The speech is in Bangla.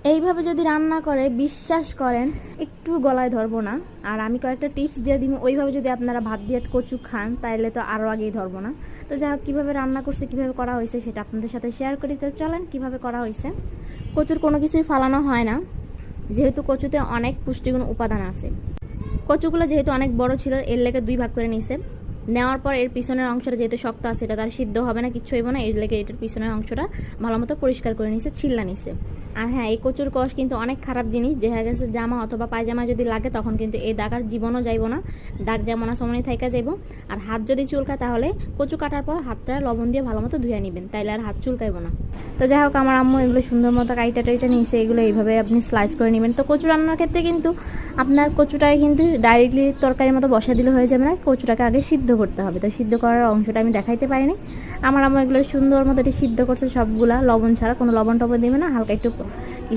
এইভাবে যদি রান্না করে বিশ্বাস করেন একটু গলায় ধরবো না। আর আমি কয়েকটা টিপস দিয়ে দিব, ওইভাবে যদি আপনারা ভাত দিয়ে কচু খান তাইলে তো আরও আগেই ধরবো না। তো যাই হোক, কীভাবে রান্না করছে, কীভাবে করা হয়েছে সেটা আপনাদের সাথে শেয়ার করি। তো চলেন কীভাবে করা হয়েছে। কচুর কোনো কিছুই ফালানো হয় না, যেহেতু কচুতে অনেক পুষ্টিগুণ উপাদান আছে। কচুগুলো যেহেতু অনেক বড় ছিল, এর লেগে 2 ভাগ করে নিছে। নেওয়ার পর এর পিছনের অংশটা যেহেতু শক্ত আছে, এটা তার সিদ্ধ হবে না, কিচ্ছু হইব না, এর লেগে এটার পিছনের অংশটা ভালো মতো পরিষ্কার করে নিছে, ছিল্লা নিছে। আর হ্যাঁ, এই কচুর কষ কিন্তু অনেক খারাপ জিনিস। দেখা গেছে জামা অথবা পায়জামা যদি লাগে তখন কিন্তু এই দাগ আর জীবনও যাইব না, দাগ যেমন আছে সময় থাইকা যাইব। আর হাত যদি চুলকায় তাহলে কচু কাটার পর হাতটা লবণ দিয়ে ভালো মতো ধুয়ে নেবেন, তাইলে আর হাত চুলকাইব না। তো যাই হোক, আমার আম্মু এগুলো সুন্দর মতো কাইটা টাইটা নিয়েছে, এগুলো এইভাবে আপনি স্লাইস করে নেবেন। তো কচু রান্নার ক্ষেত্রে কিন্তু আপনার কচুটাকে কিন্তু ডাইরেক্টলি তরকারির মতো বসা দিলে হয়ে যাবে না, কচুটাকে আগে সিদ্ধ করতে হবে। তো সিদ্ধ করার অংশটা আমি দেখাইতে পারিনি। আমার আম্মু এগুলো সুন্দর মতো সিদ্ধ করছে সবগুলা, লবণ ছাড়া, কোনো লবণ টবণ দেবে না, হালকা একটু কিছু